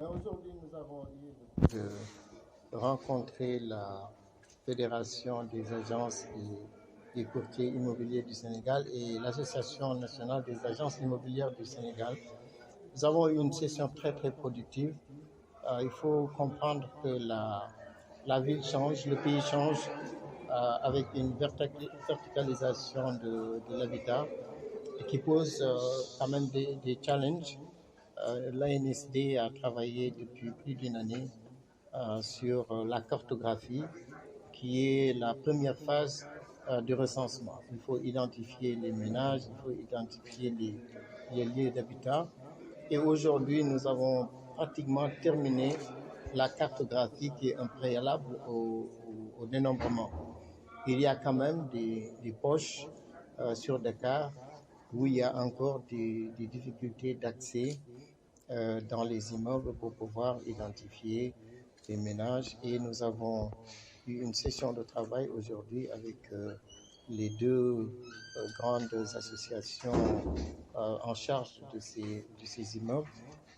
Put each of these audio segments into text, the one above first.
Aujourd'hui, nous avons eu de rencontrer la Fédération des agences et des courtiers immobiliers du Sénégal et l'Association nationale des agences immobilières du Sénégal. Nous avons eu une session très très productive. Il faut comprendre que la ville change, le pays change avec une verticalisation de l'habitat et qui pose quand même des challenges. L'ANSD a travaillé depuis plus d'une année sur la cartographie, qui est la première phase du recensement. Il faut identifier les ménages, il faut identifier les lieux d'habitat. Et aujourd'hui, nous avons pratiquement terminé la cartographie qui est un préalable au dénombrement. Il y a quand même des poches sur Dakar où il y a encore des difficultés d'accès dans les immeubles pour pouvoir identifier les ménages. Et nous avons eu une session de travail aujourd'hui avec les deux grandes associations en charge de ces immeubles.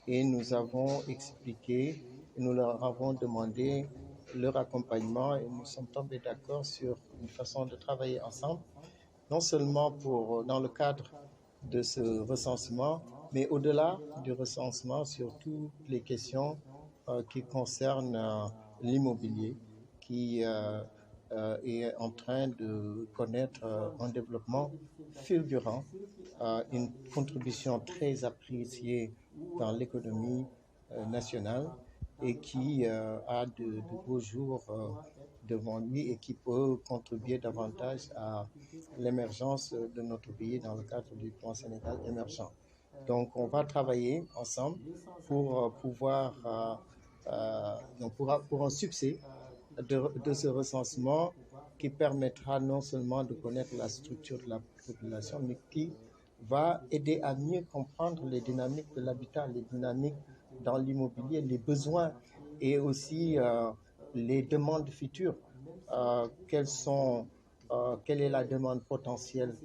Et nous avons expliqué, nous leur avons demandé leur accompagnement et nous sommes tombés d'accord sur une façon de travailler ensemble, non seulement dans le cadre de ce recensement, mais au-delà du recensement sur toutes les questions qui concernent l'immobilier, qui est en train de connaître un développement fulgurant, une contribution très appréciée dans l'économie nationale et qui a de beaux jours devant lui et qui peut contribuer davantage à l'émergence de notre pays dans le cadre du plan Sénégal émergent. Donc, on va travailler ensemble pour pouvoir, pour un succès de ce recensement qui permettra non seulement de connaître la structure de la population, mais qui va aider à mieux comprendre les dynamiques de l'habitat, les dynamiques dans l'immobilier, les besoins et aussi les demandes futures. Quelle est la demande potentielle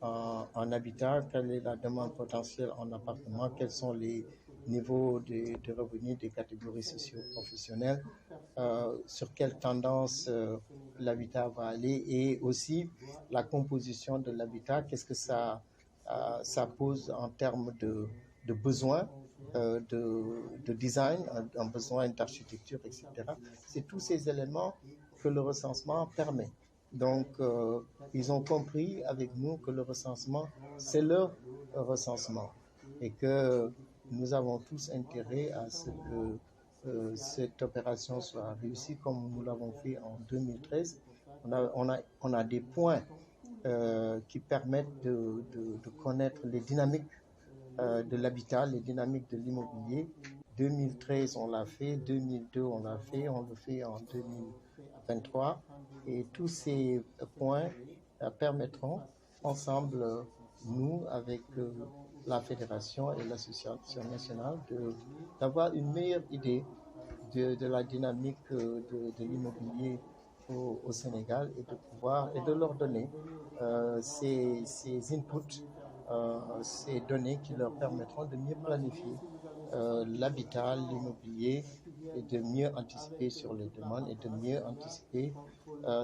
en habitat, quelle est la demande potentielle en appartement, quels sont les niveaux de revenus des catégories socio-professionnelles, sur quelle tendance l'habitat va aller et aussi la composition de l'habitat, qu'est-ce que ça pose en termes de besoins, de design, un besoin d'architecture, etc. C'est tous ces éléments que le recensement permet. Donc, ils ont compris avec nous que le recensement, c'est leur recensement et que nous avons tous intérêt à ce que cette opération soit réussie comme nous l'avons fait en 2013. On a des points qui permettent de connaître les dynamiques de l'habitat, les dynamiques de l'immobilier. 2013, on l'a fait, 2002, on l'a fait, on le fait en 2023. Et tous ces points permettront ensemble, nous, avec la fédération et l'association nationale, d'avoir une meilleure idée de la dynamique de l'immobilier au Sénégal et de pouvoir et de leur donner ces inputs, ces données qui leur permettront de mieux planifier l'habitat, l'immobilier et de mieux anticiper sur les demandes et de mieux anticiper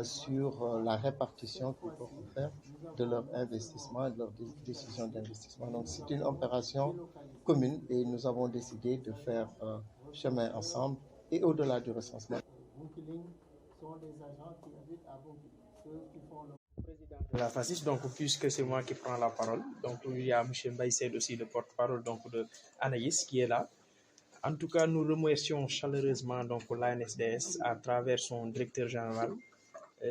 sur la répartition qu'ils pourront faire de leur investissement et de leurs décisions d'investissement. Donc c'est une opération commune et nous avons décidé de faire chemin ensemble et au-delà du recensement. Sont des agents qui habitent à ceux qui font le président de la FACIS, donc puisque c'est moi qui prends la parole, donc il y a M. Mbaïsed aussi, le porte-parole donc de Anaïs qui est là. En tout cas, nous remercions chaleureusement donc l'ANSDS à travers son directeur général,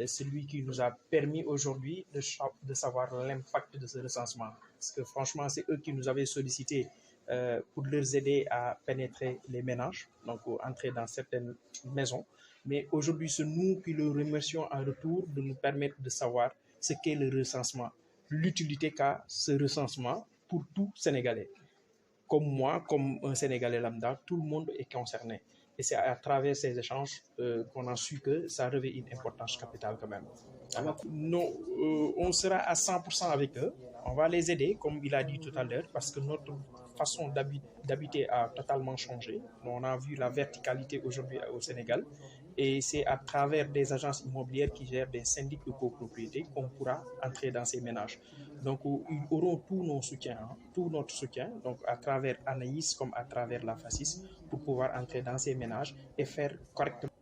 celui qui nous a permis aujourd'hui de savoir l'impact de ce recensement. Parce que franchement, c'est eux qui nous avaient sollicité pour leur aider à pénétrer les ménages, donc entrer dans certaines maisons. Mais aujourd'hui, c'est nous qui le remercions en retour de nous permettre de savoir ce qu'est le recensement, l'utilité qu'a ce recensement pour tout Sénégalais. Comme moi, comme un Sénégalais lambda, tout le monde est concerné. Et c'est à travers ces échanges qu'on a su que ça revêt une importance capitale quand même. Alors, non, on sera à 100% avec eux. On va les aider, comme il a dit tout à l'heure, parce que notre façon d'habiter a totalement changé. On a vu la verticalité aujourd'hui au Sénégal. Et c'est à travers des agences immobilières qui gèrent des syndics de copropriété qu'on pourra entrer dans ces ménages. Donc, ils auront tout nos soutiens, tout notre soutien, donc à travers Anaïs comme à travers la FACIS, pour pouvoir entrer dans ces ménages et faire correctement